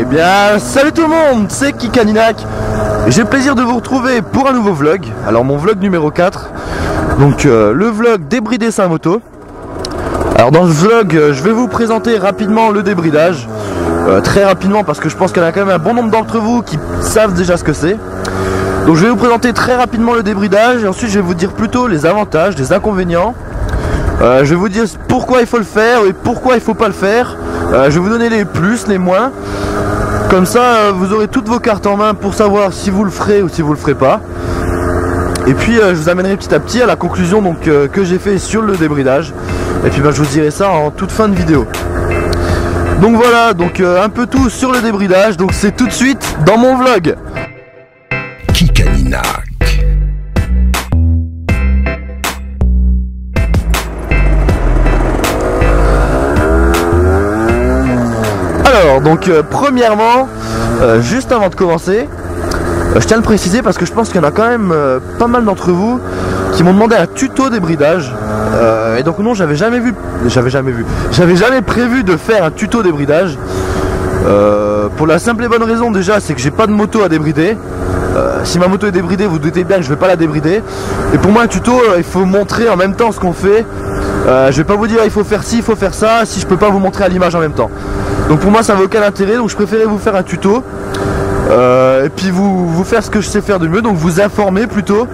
bien, salut tout le monde, c'est Kikaninac. J'ai le plaisir de vous retrouver pour un nouveau vlog. Alors mon vlog numéro 4. Donc le vlog débridé sa moto. Alors dans ce vlog, je vais vous présenter rapidement le débridage. Très rapidement parce que je pense qu'il y en a quand même un bon nombre d'entre vous qui savent déjà ce que c'est. Donc je vais vous présenter très rapidement le débridage et ensuite je vais vous dire plutôt les avantages, les inconvénients. Je vais vous dire pourquoi il faut le faire et pourquoi il faut pas le faire. Je vais vous donner les plus, les moins. Comme ça vous aurez toutes vos cartes en main pour savoir si vous le ferez ou si vous le ferez pas. Et puis je vous amènerai petit à petit à la conclusion donc, que j'ai fait sur le débridage. Et puis je vous dirai ça en toute fin de vidéo. Donc voilà, donc un peu tout sur le débridage. Donc c'est tout de suite dans mon vlog. Kikaninac. Alors donc premièrement, juste avant de commencer, je tiens à le préciser parce que je pense qu'il y en a quand même pas mal d'entre vous qui m'ont demandé un tuto débridage. Et donc non, j'avais jamais prévu de faire un tuto débridage. Pour la simple et bonne raison déjà, c'est que j'ai pas de moto à débrider. Si ma moto est débridée, vous doutez bien que je vais pas la débrider. Et pour moi un tuto, il faut montrer en même temps ce qu'on fait. Je vais pas vous dire il faut faire ci, il faut faire ça, si je peux pas vous montrer à l'image en même temps. Donc pour moi ça n'a aucun intérêt, donc je préférais vous faire un tuto. Et puis vous faire ce que je sais faire de mieux, donc vous informer plutôt.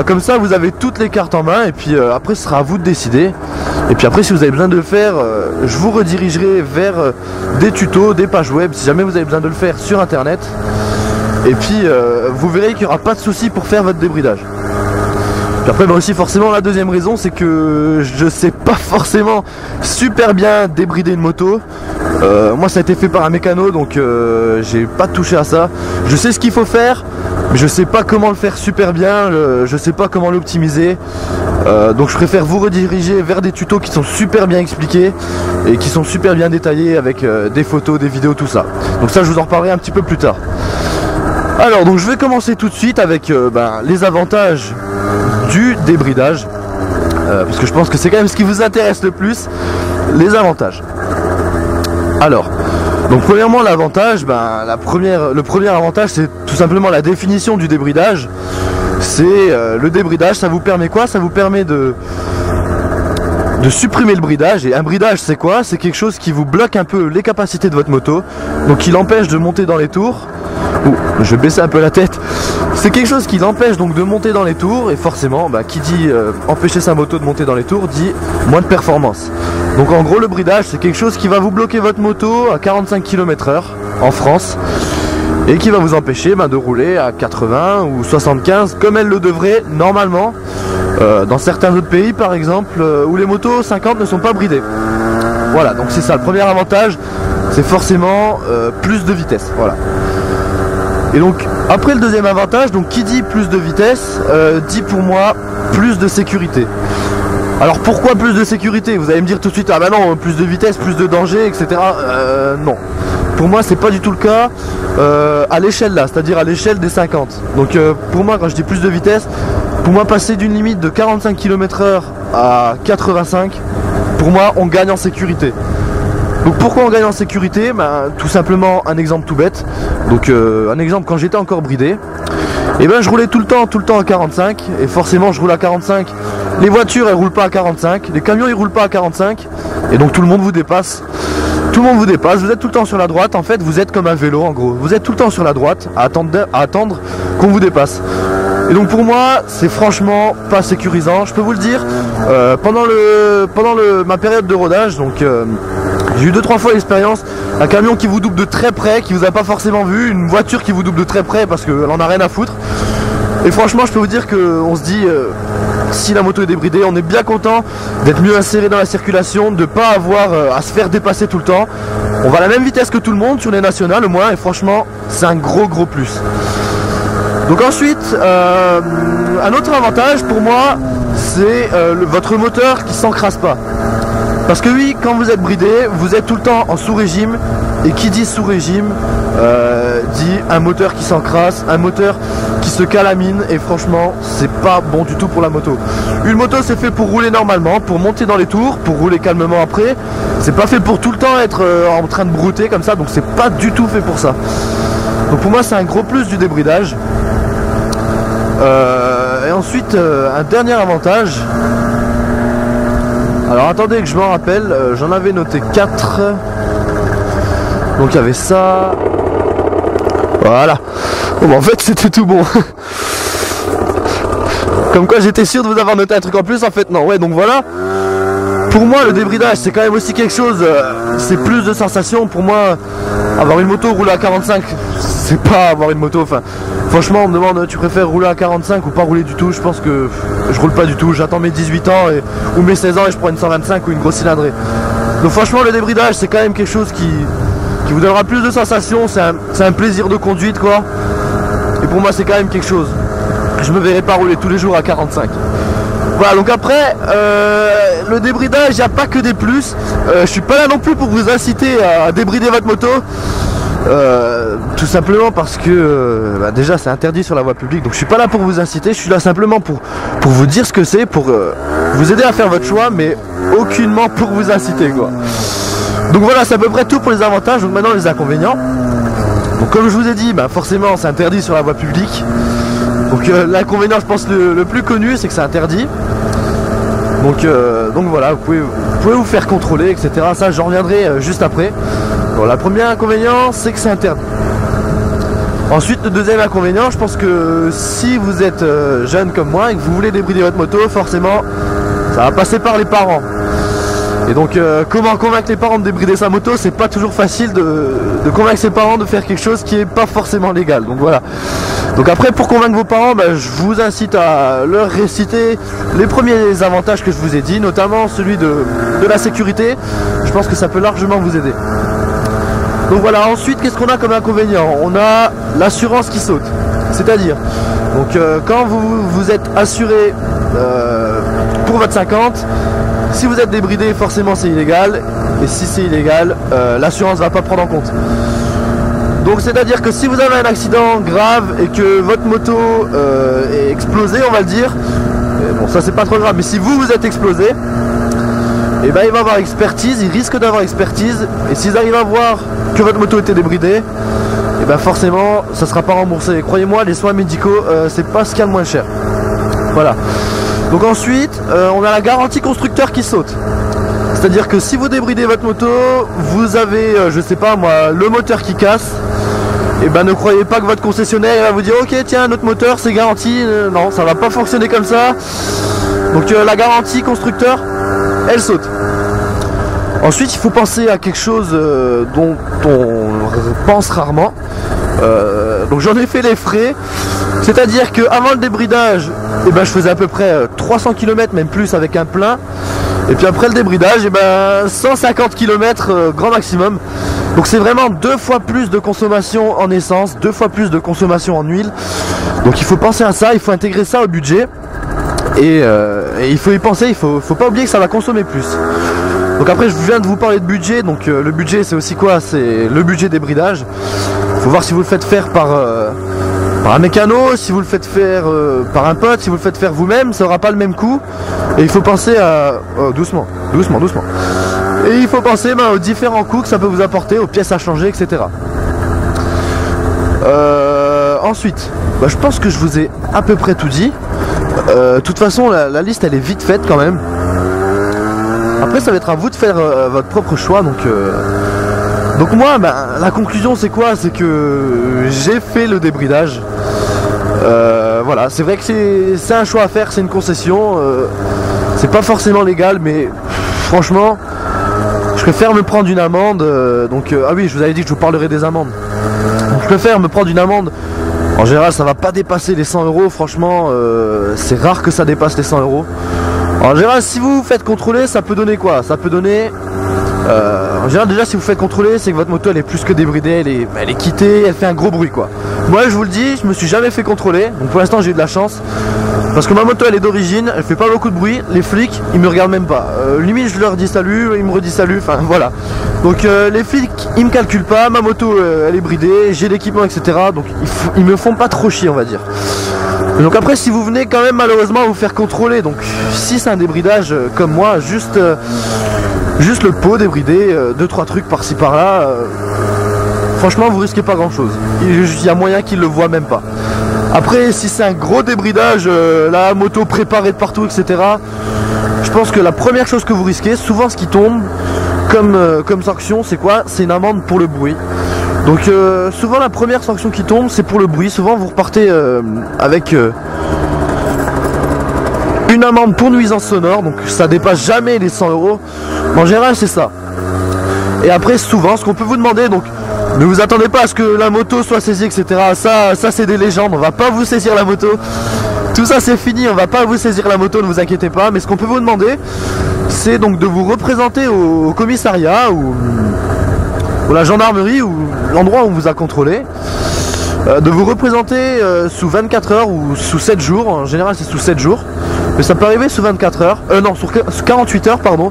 Comme ça vous avez toutes les cartes en main et puis après ce sera à vous de décider. Et puis après si vous avez besoin de le faire, je vous redirigerai vers des tutos, des pages web si jamais vous avez besoin de le faire sur internet. Et puis vous verrez qu'il n'y aura pas de souci pour faire votre débridage. Puis après aussi forcément la deuxième raison c'est que je sais pas forcément super bien débrider une moto. Moi ça a été fait par un mécano donc j'ai pas touché à ça. Je sais ce qu'il faut faire mais je sais pas comment le faire super bien, je sais pas comment l'optimiser. Donc je préfère vous rediriger vers des tutos qui sont super bien expliqués et qui sont super bien détaillés avec des photos, des vidéos, tout ça. Donc ça je vous en reparlerai un petit peu plus tard. Alors donc je vais commencer tout de suite avec les avantages du débridage, parce que je pense que c'est quand même ce qui vous intéresse le plus, les avantages. Alors, donc premièrement l'avantage, le premier avantage c'est tout simplement la définition du débridage. C'est le débridage, ça vous permet quoi? Ça vous permet de supprimer le bridage. Et un bridage c'est quoi? C'est quelque chose qui vous bloque un peu les capacités de votre moto, donc qui l'empêche de monter dans les tours. Je vais baisser un peu la tête. C'est quelque chose qui l'empêche donc de monter dans les tours. Et forcément qui dit empêcher sa moto de monter dans les tours dit moins de performance. Donc en gros le bridage c'est quelque chose qui va vous bloquer votre moto à 45 km/h en France et qui va vous empêcher de rouler à 80 ou 75 comme elle le devrait normalement dans certains autres pays par exemple où les motos 50 ne sont pas bridées. Voilà, donc c'est ça le premier avantage, c'est forcément plus de vitesse. Voilà. Et donc après le deuxième avantage, donc qui dit plus de vitesse dit pour moi plus de sécurité. Alors pourquoi plus de sécurité? Vous allez me dire tout de suite, ah bah non, plus de vitesse, plus de danger, etc. Non. Pour moi c'est pas du tout le cas à l'échelle là, c'est-à-dire à l'échelle des 50. Donc pour moi quand je dis plus de vitesse, pour moi passer d'une limite de 45 km/h à 85, pour moi on gagne en sécurité. Donc pourquoi on gagne en sécurité? Tout simplement un exemple tout bête. Donc un exemple quand j'étais encore bridé, et je roulais tout le temps à 45 et forcément je roule à 45. Les voitures elles roulent pas à 45, les camions ils roulent pas à 45 et donc tout le monde vous dépasse. Tout le monde vous dépasse, vous êtes tout le temps sur la droite, en fait vous êtes comme un vélo en gros. Vous êtes tout le temps sur la droite à attendre qu'on vous dépasse. Et donc pour moi c'est franchement pas sécurisant, je peux vous le dire. Pendant ma période de rodage, donc j'ai eu 2-3 fois l'expérience, un camion qui vous double de très près, qui vous a pas forcément vu, une voiture qui vous double de très près parce qu'elle en a rien à foutre. Et franchement je peux vous dire qu'on se dit si la moto est débridée, on est bien content d'être mieux inséré dans la circulation, de ne pas avoir à se faire dépasser tout le temps. On va à la même vitesse que tout le monde sur les nationales au moins et franchement c'est un gros plus. Donc ensuite un autre avantage pour moi c'est votre moteur qui s'encrasse pas. Parce que oui, quand vous êtes bridé, vous êtes tout le temps en sous-régime. Et qui dit sous-régime dit un moteur qui s'encrasse, un moteur qui se calamine. Et franchement, c'est pas bon du tout pour la moto. Une moto c'est fait pour rouler normalement, pour monter dans les tours, pour rouler calmement après. C'est pas fait pour tout le temps être en train de brouter comme ça, donc c'est pas du tout fait pour ça. Donc pour moi c'est un gros plus du débridage. Et ensuite un dernier avantage. Alors attendez que je m'en rappelle, j'en avais noté 4. Donc il y avait ça. Voilà. Bon, en fait c'était tout bon. Comme quoi j'étais sûr de vous avoir noté un truc en plus, en fait non. Ouais, donc voilà. Pour moi le débridage c'est quand même aussi quelque chose, c'est plus de sensations. Pour moi avoir une moto rouler à 45 c'est pas avoir une moto, enfin franchement on me demande tu préfères rouler à 45 ou pas rouler du tout. Je pense que je roule pas du tout, j'attends mes 18 ans ou mes 16 ans et je prends une 125 ou une grosse cylindrée. Donc franchement le débridage c'est quand même quelque chose qui vous donnera plus de sensations, c'est un plaisir de conduite quoi. Et pour moi c'est quand même quelque chose. Je me verrai pas rouler tous les jours à 45. Voilà, donc après le débridage, il n'y a pas que des plus. Je suis pas là non plus pour vous inciter à débrider votre moto. Tout simplement parce que déjà c'est interdit sur la voie publique, donc je suis pas là pour vous inciter, je suis là simplement pour vous dire ce que c'est, pour vous aider à faire votre choix, mais aucunement pour vous inciter quoi. Donc voilà, c'est à peu près tout pour les avantages. Donc maintenant les inconvénients. Donc comme je vous ai dit, forcément c'est interdit sur la voie publique. Donc l'inconvénient je pense le plus connu c'est que c'est interdit. Donc voilà, vous pouvez vous faire contrôler, etc. Ça j'en reviendrai juste après. Bon, la première inconvénient c'est que c'est interdit. Ensuite le deuxième inconvénient, je pense que si vous êtes jeune comme moi et que vous voulez débrider votre moto, forcément ça va passer par les parents. Et donc comment convaincre les parents de débrider sa moto, c'est pas toujours facile de convaincre ses parents de faire quelque chose qui est pas forcément légal. Donc voilà. Donc après pour convaincre vos parents, je vous incite à leur réciter les premiers avantages que je vous ai dit, notamment celui de la sécurité. Je pense que ça peut largement vous aider. Donc voilà, ensuite qu'est-ce qu'on a comme inconvénient? On a l'assurance qui saute. C'est-à-dire, donc quand vous êtes assuré pour votre 50, si vous êtes débridé, forcément c'est illégal. Et si c'est illégal, l'assurance ne va pas prendre en compte. Donc c'est à dire que si vous avez un accident grave et que votre moto est explosée, on va le dire, bon ça c'est pas trop grave, mais si vous êtes explosé, et il va avoir expertise, il risque d'avoir expertise, et s'ils arrivent à voir que votre moto était débridée, et forcément ça sera pas remboursé. Croyez-moi, les soins médicaux c'est pas ce qu'il y a de moins cher. Voilà. Donc ensuite on a la garantie constructeur qui saute. C'est-à-dire que si vous débridez votre moto, vous avez, je sais pas moi, le moteur qui casse, et ne croyez pas que votre concessionnaire va vous dire ok tiens notre moteur c'est garanti, non ça va pas fonctionner comme ça. Donc la garantie constructeur elle saute. Ensuite il faut penser à quelque chose dont on pense rarement. Donc j'en ai fait les frais. C'est-à-dire qu'avant le débridage, je faisais à peu près 300 km, même plus avec un plein. Et puis après le débridage, 150 km grand maximum. Donc c'est vraiment 2 fois plus de consommation en essence, 2 fois plus de consommation en huile. Donc il faut penser à ça, il faut intégrer ça au budget. Et il faut y penser, il faut pas oublier que ça va consommer plus. Donc après je viens de vous parler de budget, donc le budget c'est aussi quoi? C'est le budget débridage. Il faut voir si vous le faites faire par un mécano, si vous le faites faire par un pote, si vous le faites faire vous-même, ça n'aura pas le même coût. Et il faut penser à... doucement. Et il faut penser aux différents coûts que ça peut vous apporter, aux pièces à changer, etc. Ensuite, je pense que je vous ai à peu près tout dit. De toute façon, la liste elle est vite faite quand même. Après ça va être à vous de faire votre propre choix. Donc moi, la conclusion c'est quoi? C'est que j'ai fait le débridage. Voilà, c'est vrai que c'est un choix à faire, c'est une concession. C'est pas forcément légal, mais franchement, je préfère me prendre une amende. Ah oui, je vous avais dit que je vous parlerai des amendes. Donc, je préfère me prendre une amende. En général, ça va pas dépasser les 100 €. Franchement, c'est rare que ça dépasse les 100 €. En général, si vous vous faites contrôler, ça peut donner quoi? Ça peut donner... en général déjà si vous faites contrôler c'est que votre moto elle est plus que débridée, elle est quittée, elle fait un gros bruit quoi. Moi je vous le dis, je me suis jamais fait contrôler, donc pour l'instant j'ai eu de la chance. Parce que ma moto elle est d'origine, elle fait pas beaucoup de bruit, les flics ils me regardent même pas. Limite je leur dis salut, ils me redisent salut, enfin voilà. Donc les flics ils me calculent pas, ma moto elle est bridée, j'ai l'équipement etc. Donc ils me font pas trop chier on va dire. Donc après, si vous venez quand même malheureusement vous faire contrôler, donc si c'est un débridage comme moi, juste le pot débridé, 2-3 trucs par-ci par-là, franchement vous risquez pas grand-chose. Il y a moyen qu'il le voit même pas. Après, si c'est un gros débridage, la moto préparée de partout, etc., je pense que la première chose que vous risquez, souvent ce qui tombe comme sanction, c'est quoi? C'est une amende pour le bruit. Donc souvent la première sanction qui tombe, c'est pour le bruit. Souvent vous repartez avec une amende pour nuisance sonore, donc ça dépasse jamais les 100 €. En général c'est ça. Et après souvent ce qu'on peut vous demander, donc ne vous attendez pas à ce que la moto soit saisie, etc. Ça c'est des légendes, on va pas vous saisir la moto. Tout ça c'est fini, on va pas vous saisir la moto, ne vous inquiétez pas. Mais ce qu'on peut vous demander, c'est donc de vous représenter au commissariat ou la gendarmerie ou l'endroit où on vous a contrôlé, de vous représenter sous 24 heures ou sous 7 jours. En général c'est sous 7 jours, mais ça peut arriver sous 24 heures, non, sous 48 heures pardon,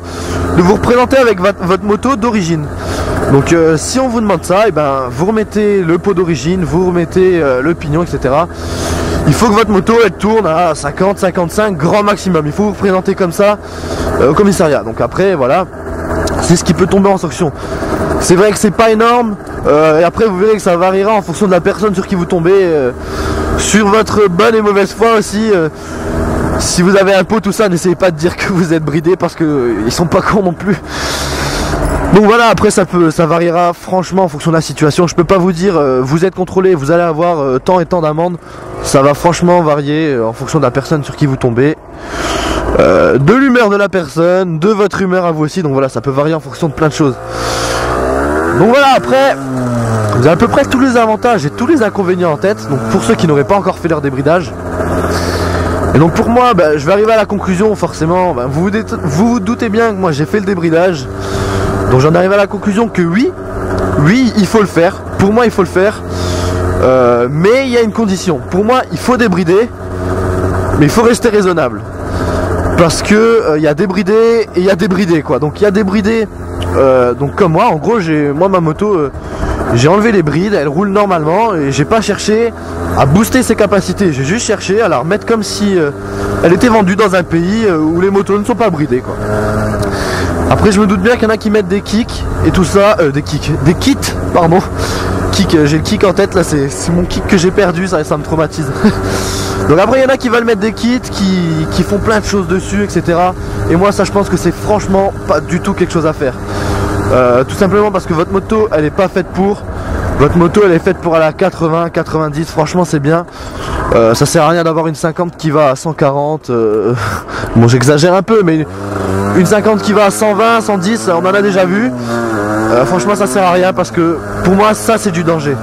de vous représenter avec votre moto d'origine. Donc si on vous demande ça, et ben vous remettez le pot d'origine, vous remettez le pignon, etc. Il faut que votre moto elle tourne à 50-55 grand maximum. Il faut vous présenter comme ça au commissariat. Donc après voilà, c'est ce qui peut tomber en sanction. C'est vrai que c'est pas énorme, et après vous verrez que ça variera en fonction de la personne sur qui vous tombez, sur votre bonne et mauvaise foi aussi. Si vous avez un pot, tout ça, n'essayez pas de dire que vous êtes bridé parce que ils sont pas cons non plus. Donc voilà, après ça variera franchement en fonction de la situation. Je peux pas vous dire vous êtes contrôlé, vous allez avoir tant et tant d'amendes. Ça va franchement varier en fonction de la personne sur qui vous tombez, de l'humeur de la personne, de votre humeur à vous aussi. Donc voilà, ça peut varier en fonction de plein de choses. Donc voilà, après vous avez à peu près tous les avantages et tous les inconvénients en tête. Donc pour ceux qui n'auraient pas encore fait leur débridage. Et donc pour moi, je vais arriver à la conclusion forcément. Vous vous doutez bien que moi j'ai fait le débridage. Donc j'en arrive à la conclusion que oui, il faut le faire. Pour moi il faut le faire. Mais il y a une condition. Pour moi il faut débrider, mais il faut rester raisonnable. Parce que il y a débridé et il y a débridé quoi. Donc il y a débridé, donc comme moi, en gros moi ma moto, j'ai enlevé les brides, elle roule normalement et j'ai pas cherché à booster ses capacités. J'ai juste cherché à la remettre comme si elle était vendue dans un pays où les motos ne sont pas bridées quoi. Après je me doute bien qu'il y en a qui mettent des kicks et tout ça, des kits, pardon. J'ai le kick en tête là, c'est mon kick que j'ai perdu, ça me traumatise. Donc après il y en a qui veulent mettre des kits, qui font plein de choses dessus, etc. Et moi ça je pense que c'est franchement pas du tout quelque chose à faire. Tout simplement parce que votre moto elle est pas faite pour. Votre moto elle est faite pour aller à 80, 90, franchement c'est bien. Ça sert à rien d'avoir une 50 qui va à 140, bon j'exagère un peu, mais une 50 qui va à 120, 110, on en a déjà vu. Franchement ça sert à rien parce que pour moi ça c'est du danger.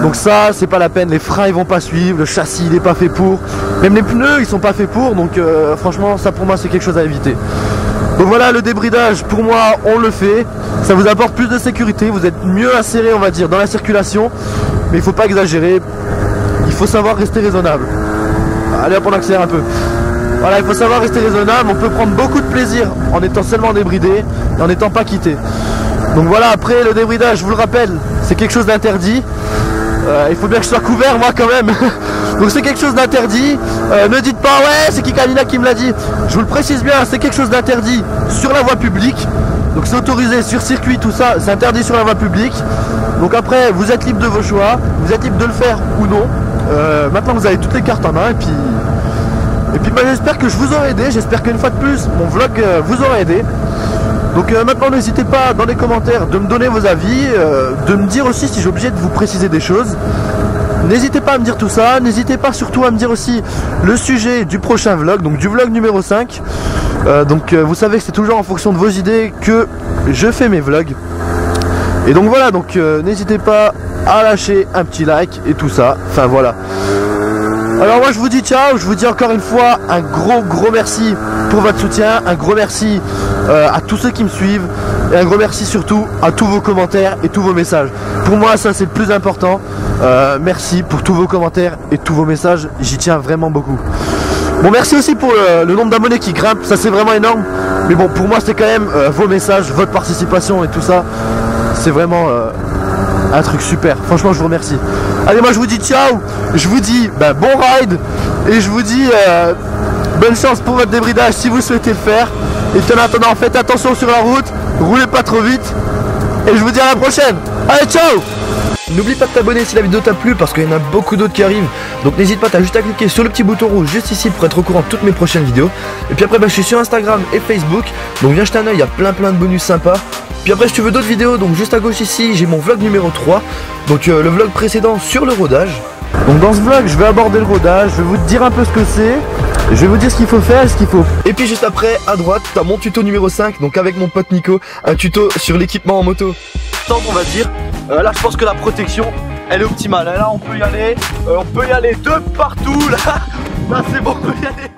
Donc ça c'est pas la peine, les freins ils vont pas suivre, le châssis il est pas fait pour, même les pneus ils sont pas faits pour, donc franchement ça pour moi c'est quelque chose à éviter. Donc voilà, le débridage pour moi on le fait, ça vous apporte plus de sécurité, vous êtes mieux inséré on va dire dans la circulation, mais il faut pas exagérer, il faut savoir rester raisonnable. Allez hop on accélère un peu. Voilà, il faut savoir rester raisonnable, on peut prendre beaucoup de plaisir en étant seulement débridé et en n'étant pas quitté. Donc voilà, après le débridage, je vous le rappelle, c'est quelque chose d'interdit. Il faut bien que je sois couvert moi quand même. Donc c'est quelque chose d'interdit. Ne dites pas ouais c'est Kikalina qui me l'a dit. Je vous le précise bien, c'est quelque chose d'interdit sur la voie publique. Donc c'est autorisé sur circuit, tout ça, c'est interdit sur la voie publique. Donc après vous êtes libre de vos choix, vous êtes libre de le faire ou non. Maintenant vous avez toutes les cartes en main et puis j'espère que je vous aurai aidé, j'espère qu'une fois de plus mon vlog vous aura aidé. Donc maintenant n'hésitez pas dans les commentaires de me donner vos avis, de me dire aussi si j'ai obligé de vous préciser des choses. N'hésitez pas à me dire tout ça, n'hésitez pas surtout à me dire aussi le sujet du prochain vlog, donc du vlog numéro 5. Vous savez que c'est toujours en fonction de vos idées que je fais mes vlogs. Et donc voilà, donc n'hésitez pas à lâcher un petit like et tout ça, enfin voilà. Alors moi je vous dis ciao, je vous dis encore une fois un gros merci pour votre soutien, un gros merci à tous ceux qui me suivent et un gros merci surtout à tous vos commentaires et tous vos messages. Pour moi ça c'est le plus important, merci pour tous vos commentaires et tous vos messages, j'y tiens vraiment beaucoup. Bon merci aussi pour le nombre d'abonnés qui grimpe, ça c'est vraiment énorme, mais bon pour moi c'est quand même vos messages, votre participation et tout ça, c'est vraiment un truc super. Franchement, je vous remercie. Allez, moi je vous dis ciao. Je vous dis bon ride. Et je vous dis bonne chance pour votre débridage si vous souhaitez le faire. Et en attendant, faites attention sur la route. Roulez pas trop vite. Et je vous dis à la prochaine. Allez, ciao. N'oublie pas de t'abonner si la vidéo t'a plu parce qu'il y en a beaucoup d'autres qui arrivent. Donc n'hésite pas, t'as juste à cliquer sur le petit bouton rouge juste ici pour être au courant de toutes mes prochaines vidéos. Et puis après je suis sur Instagram et Facebook. Donc viens jeter un oeil, il y a plein de bonus sympas. Puis après si tu veux d'autres vidéos, donc juste à gauche ici j'ai mon vlog numéro 3. Donc le vlog précédent sur le rodage. Donc dans ce vlog je vais aborder le rodage, je vais vous dire un peu ce que c'est. Je vais vous dire ce qu'il faut faire, ce qu'il faut. Et puis juste après, à droite, t'as mon tuto numéro 5, donc avec mon pote Nico, un tuto sur l'équipement en moto. Tant on va dire, là je pense que la protection, elle est optimale. Là on peut y aller de partout, là c'est bon, on peut y aller.